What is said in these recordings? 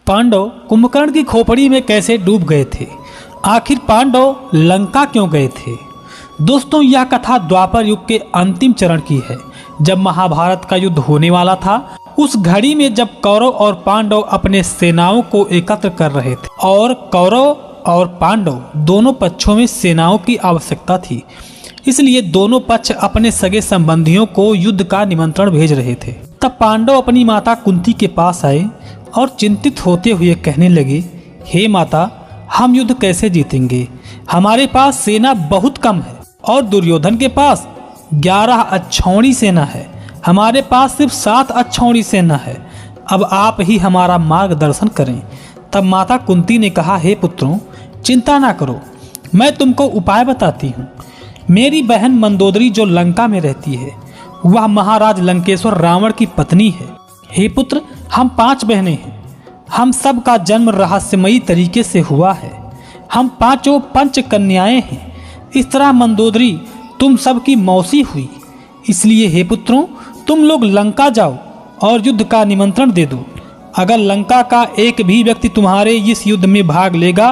पांडव कुंभकर्ण की खोपड़ी में कैसे डूब गए थे? आखिर पांडव लंका क्यों गए थे? दोस्तों, यह कथा द्वापर युग के अंतिम चरण की है, जब महाभारत का युद्ध होने वाला था। उस घड़ी में जब कौरव और पांडव अपने सेनाओं को एकत्र कर रहे थे और कौरव और पांडव दोनों पक्षों में सेनाओं की आवश्यकता थी, इसलिए दोनों पक्ष अपने सगे संबंधियों को युद्ध का निमंत्रण भेज रहे थे। तब पांडव अपनी माता कुंती के पास आए और चिंतित होते हुए कहने लगे, हे माता, हम युद्ध कैसे जीतेंगे? हमारे पास सेना बहुत कम है और दुर्योधन के पास 11 अक्षौणी सेना है। हमारे पास सिर्फ 7 अक्षौणी सेना है। अब आप ही हमारा मार्गदर्शन करें। तब माता कुंती ने कहा, हे पुत्रों, चिंता ना करो, मैं तुमको उपाय बताती हूँ। मेरी बहन मंदोदरी जो लंका में रहती है, वह महाराज लंकेश्वर रावण की पत्नी है। हे पुत्र, हम 5 बहनें हैं। हम सब का जन्म रहस्यमयी तरीके से हुआ है। हम 5 पंच कन्याएं हैं। इस तरह मंदोदरी तुम सब की मौसी हुई। इसलिए हे पुत्रों, तुम लोग लंका जाओ और युद्ध का निमंत्रण दे दो। अगर लंका का एक भी व्यक्ति तुम्हारे इस युद्ध में भाग लेगा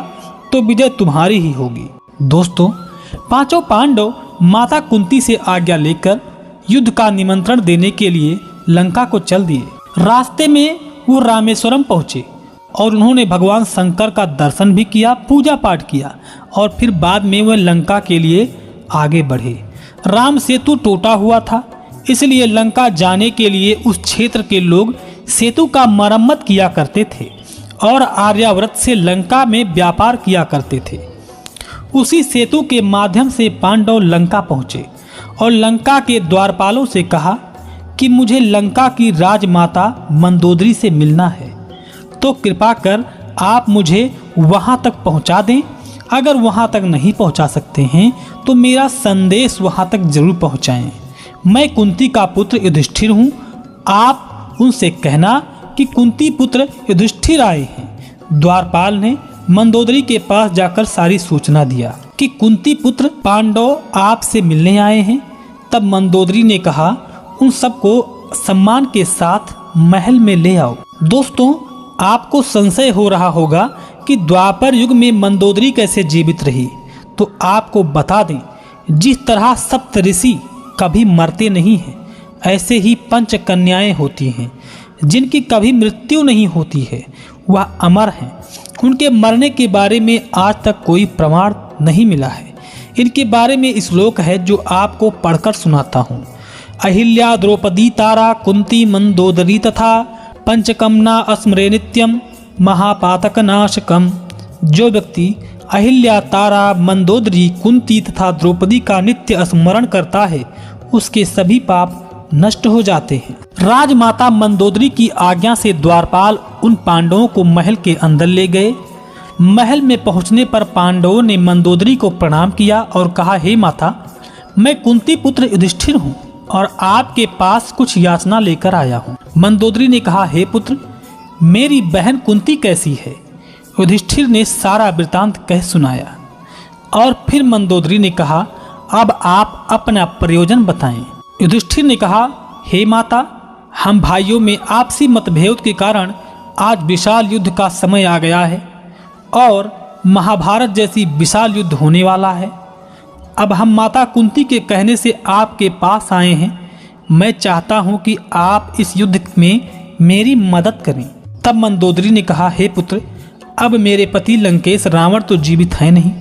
तो विजय तुम्हारी ही होगी। दोस्तों, 5 पांडव माता कुंती से आज्ञा लेकर युद्ध का निमंत्रण देने के लिए लंका को चल दिए। रास्ते में वो रामेश्वरम पहुँचे और उन्होंने भगवान शंकर का दर्शन भी किया, पूजा पाठ किया और फिर बाद में वह लंका के लिए आगे बढ़े। राम सेतु टूटा हुआ था, इसलिए लंका जाने के लिए उस क्षेत्र के लोग सेतु का मरम्मत किया करते थे और आर्यावर्त से लंका में व्यापार किया करते थे। उसी सेतु के माध्यम से पांडव लंका पहुँचे और लंका के द्वारपालों से कहा कि मुझे लंका की राजमाता मंदोदरी से मिलना है, तो कृपा कर आप मुझे वहाँ तक पहुँचा दें। अगर वहाँ तक नहीं पहुँचा सकते हैं तो मेरा संदेश वहाँ तक जरूर पहुँचाएं। मैं कुंती का पुत्र युधिष्ठिर हूँ। आप उनसे कहना कि कुंती पुत्र युधिष्ठिर आए हैं। द्वारपाल ने मंदोदरी के पास जाकर सारी सूचना दिया कि कुंती पुत्र पांडव आपसे मिलने आए हैं। तब मंदोदरी ने कहा, उन सबको सम्मान के साथ महल में ले आओ। दोस्तों, आपको संशय हो रहा होगा कि द्वापर युग में मंदोदरी कैसे जीवित रही, तो आपको बता दें, जिस तरह सप्तऋषि कभी मरते नहीं हैं, ऐसे ही पंच कन्याएं होती हैं जिनकी कभी मृत्यु नहीं होती है, वह अमर हैं। उनके मरने के बारे में आज तक कोई प्रमाण नहीं मिला है। इनके बारे में श्लोक है जो आपको पढ़कर सुनाता हूँ। अहिल्या द्रौपदी तारा कुंती मंदोदरी तथा पंचकमना अस्मरे नित्यम महापातक नाशकम। जो व्यक्ति अहिल्या, तारा, मंदोदरी, कुंती तथा द्रौपदी का नित्य स्मरण करता है, उसके सभी पाप नष्ट हो जाते हैं। राजमाता मंदोदरी की आज्ञा से द्वारपाल उन पांडवों को महल के अंदर ले गए। महल में पहुंचने पर पांडवों ने मंदोदरी को प्रणाम किया और कहा, हे माता, मैं कुंती पुत्र युधिष्ठिर हूँ और आपके पास कुछ याचना लेकर आया हूँ। मंदोदरी ने कहा, हे पुत्र, मेरी बहन कुंती कैसी है? युधिष्ठिर ने सारा वृतांत कह सुनाया और फिर मंदोदरी ने कहा, अब आप अपना प्रयोजन बताएं। युधिष्ठिर ने कहा, हे माता, हम भाइयों में आपसी मतभेद के कारण आज विशाल युद्ध का समय आ गया है और महाभारत जैसी विशाल युद्ध होने वाला है। अब हम माता कुंती के कहने से आपके पास आए हैं। मैं चाहता हूं कि आप इस युद्ध में मेरी मदद करें। तब मंदोदरी ने कहा, हे पुत्र, अब मेरे पति लंकेश रावण तो जीवित है नहीं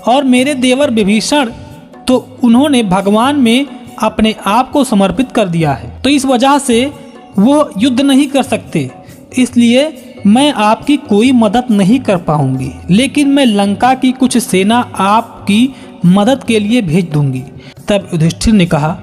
और मेरे देवर विभीषण तो उन्होंने भगवान में अपने आप को समर्पित कर दिया है, तो इस वजह से वो युद्ध नहीं कर सकते। इसलिए मैं आपकी कोई मदद नहीं कर पाऊंगी, लेकिन मैं लंका की कुछ सेना आपकी मदद के लिए भेज दूंगी। तब युधिष्ठिर ने कहा,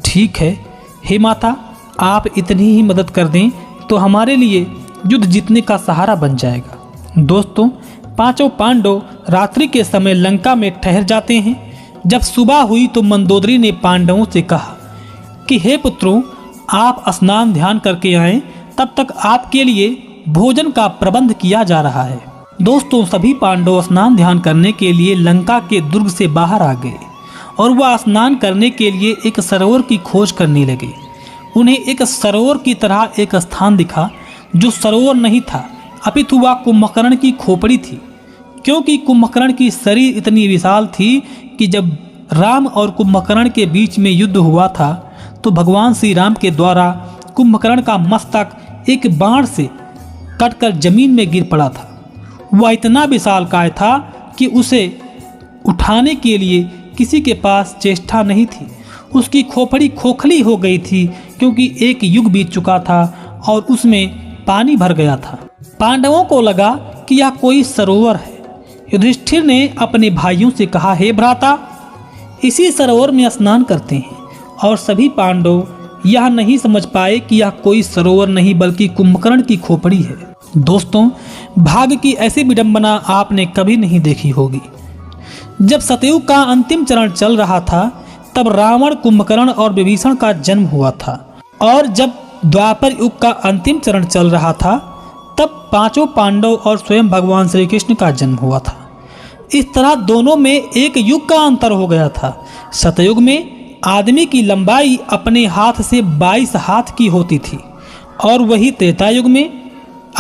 ठीक है हे माता, आप इतनी ही मदद कर दें तो हमारे लिए युद्ध जीतने का सहारा बन जाएगा। दोस्तों, 5 पांडव रात्रि के समय लंका में ठहर जाते हैं। जब सुबह हुई तो मंदोदरी ने पांडवों से कहा कि हे पुत्रों, आप स्नान ध्यान करके आएं, तब तक आपके लिए भोजन का प्रबंध किया जा रहा है। दोस्तों, सभी पांडव स्नान ध्यान करने के लिए लंका के दुर्ग से बाहर आ गए और वह स्नान करने के लिए एक सरोवर की खोज करने लगे। उन्हें एक सरोवर की तरह एक स्थान दिखा जो सरोवर नहीं था, अपितु वह कुंभकर्ण की खोपड़ी थी, क्योंकि कुंभकर्ण की शरीर इतनी विशाल थी कि जब राम और कुंभकर्ण के बीच में युद्ध हुआ था तो भगवान श्री राम के द्वारा कुंभकर्ण का मस्तक एक बाण से कटकर जमीन में गिर पड़ा था। वह इतना विशालकाय था कि उसे उठाने के लिए किसी के पास चेष्टा नहीं थी। उसकी खोपड़ी खोखली हो गई थी क्योंकि एक युग बीत चुका था और उसमें पानी भर गया था। पांडवों को लगा कि यह कोई सरोवर है। युधिष्ठिर ने अपने भाइयों से कहा, हे भ्राता, इसी सरोवर में स्नान करते हैं। और सभी पांडव यह नहीं समझ पाए कि यह कोई सरोवर नहीं बल्कि कुंभकर्ण की खोपड़ी है। दोस्तों, भाग्य की ऐसी विडंबना आपने कभी नहीं देखी होगी। जब सतयुग का अंतिम चरण चल रहा था तब रावण, कुंभकर्ण और विभीषण का जन्म हुआ था, और जब द्वापर युग का अंतिम चरण चल रहा था तब पांचों पांडव और स्वयं भगवान श्री कृष्ण का जन्म हुआ था। इस तरह दोनों में एक युग का अंतर हो गया था। सतयुग में आदमी की लंबाई अपने हाथ से 22 हाथ की होती थी और वही त्रेता युग में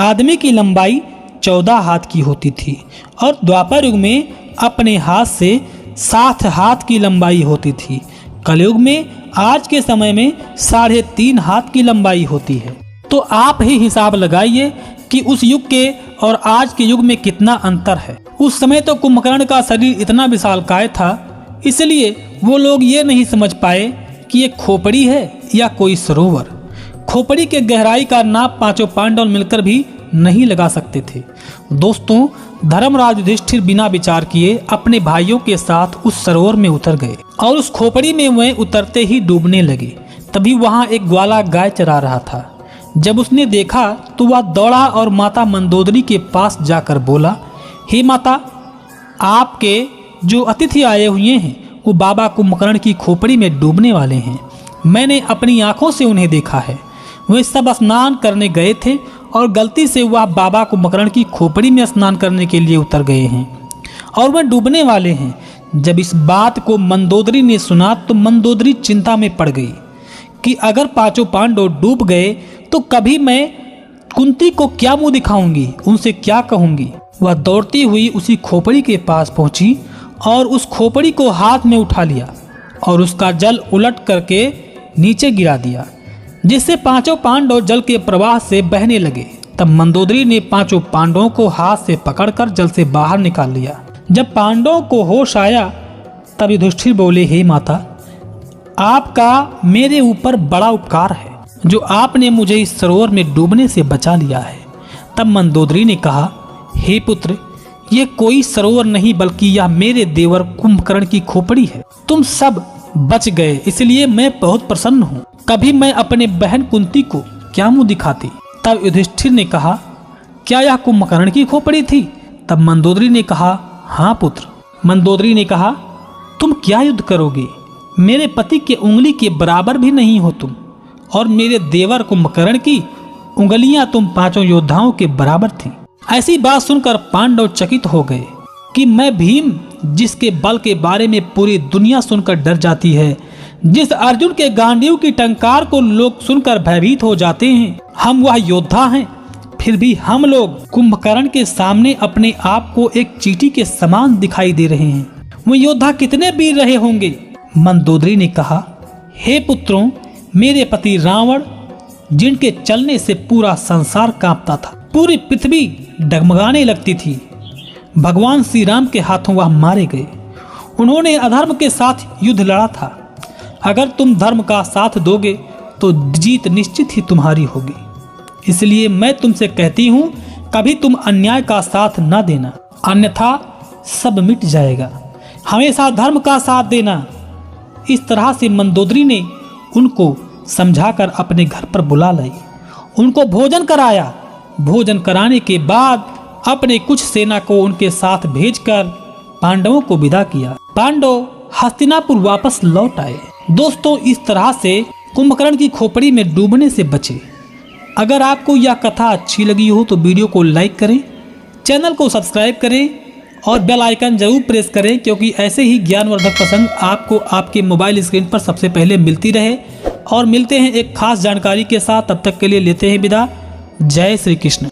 आदमी की लंबाई 14 हाथ की होती थी और द्वापर युग में अपने हाथ से 7 हाथ की लंबाई होती थी। कलयुग में आज के समय में 3.5 हाथ की लंबाई होती है। तो आप ही हिसाब लगाइए कि उस युग के और आज के युग में कितना अंतर है। उस समय तो कुंभकर्ण का शरीर इतना विशालकाय था, इसलिए वो लोग ये नहीं समझ पाए कि ये खोपड़ी है या कोई सरोवर। खोपड़ी के गहराई का नाप पांचों पांडव मिलकर भी नहीं लगा सकते थे। दोस्तों, धर्मराज युधिष्ठिर बिना विचार किए अपने भाइयों के साथ उस सरोवर में उतर गए और उस खोपड़ी में वह उतरते ही डूबने लगे। तभी वहां एक ग्वाला गाय चरा रहा था। जब उसने देखा तो वह दौड़ा और माता मंदोदरी के पास जाकर बोला, हे माता, आपके जो अतिथि आए हुए हैं वो बाबा कुंभकर्ण की खोपड़ी में डूबने वाले हैं। मैंने अपनी आंखों से उन्हें देखा है। वे सब स्नान करने गए थे और गलती से वह बाबा कुंभकर्ण की खोपड़ी में स्नान करने के लिए उतर गए हैं और वह डूबने वाले हैं। जब इस बात को मंदोदरी ने सुना तो मंदोदरी चिंता में पड़ गई कि अगर पांचों पांडव डूब गए तो कभी मैं कुंती को क्या मुंह दिखाऊंगी, उनसे क्या कहूंगी। वह दौड़ती हुई उसी खोपड़ी के पास पहुंची और उस खोपड़ी को हाथ में उठा लिया और उसका जल उलट करके नीचे गिरा दिया, जिससे पांचों पांडव जल के प्रवाह से बहने लगे। तब मंदोदरी ने पांचों पांडवों को हाथ से पकड़कर जल से बाहर निकाल लिया। जब पांडवों को होश आया तब युधिष्ठिर बोले, हे माता, आपका मेरे ऊपर बड़ा उपकार है जो आपने मुझे इस सरोवर में डूबने से बचा लिया है। तब मंदोदरी ने कहा, हे पुत्र, ये कोई सरोवर नहीं बल्कि यह मेरे देवर कुंभकर्ण की खोपड़ी है। तुम सब बच गए, इसलिए मैं बहुत प्रसन्न हूँ। कभी मैं अपने बहन कुंती को क्या मुंह दिखाती। तब युधिष्ठिर ने कहा, क्या यह कुंभकर्ण की खोपड़ी थी? तब मंदोदरी ने कहा, हाँ पुत्र। मंदोदरी ने कहा, तुम क्या युद्ध करोगे? मेरे पति के उंगली के बराबर भी नहीं हो तुम, और मेरे देवर कुंभकर्ण की उंगलियां तुम पांचों योद्धाओं के बराबर थी। ऐसी बात सुनकर पांडव चकित हो गए कि मैं भीम, जिसके बल के बारे में पूरी दुनिया सुनकर डर जाती है, जिस अर्जुन के गांडीव की टंकार को लोग सुनकर भयभीत हो जाते हैं, हम वह योद्धा हैं। फिर भी हम लोग कुंभकर्ण के सामने अपने आप को एक चींटी के समान दिखाई दे रहे हैं। वो योद्धा कितने वीर रहे होंगे। मंदोदरी ने कहा, हे पुत्रों, मेरे पति रावण, जिनके चलने से पूरा संसार कांपता था, पूरी पृथ्वी डगमगाने लगती थी, भगवान श्री राम के हाथों वह मारे गए। उन्होंने अधर्म के साथ युद्ध लड़ा था। अगर तुम धर्म का साथ दोगे तो जीत निश्चित ही तुम्हारी होगी। इसलिए मैं तुमसे कहती हूँ, कभी तुम अन्याय का साथ न देना, अन्यथा सब मिट जाएगा। हमेशा धर्म का साथ देना। इस तरह से मंदोदरी ने उनको समझाकर अपने घर पर बुला लाई, उनको भोजन कराया। भोजन कराने के बाद अपने कुछ सेना को उनके साथ भेजकर पांडवों को विदा किया। पांडव हस्तिनापुर वापस लौट आए। दोस्तों, इस तरह से कुंभकर्ण की खोपड़ी में डूबने से बचे। अगर आपको यह कथा अच्छी लगी हो तो वीडियो को लाइक करें, चैनल को सब्सक्राइब करें और बेल आइकन जरूर प्रेस करें, क्योंकि ऐसे ही ज्ञानवर्धक प्रसंग आपको आपके मोबाइल स्क्रीन पर सबसे पहले मिलती रहे। और मिलते हैं एक खास जानकारी के साथ। तब तक के लिए लेते हैं विदा। जय श्री कृष्ण।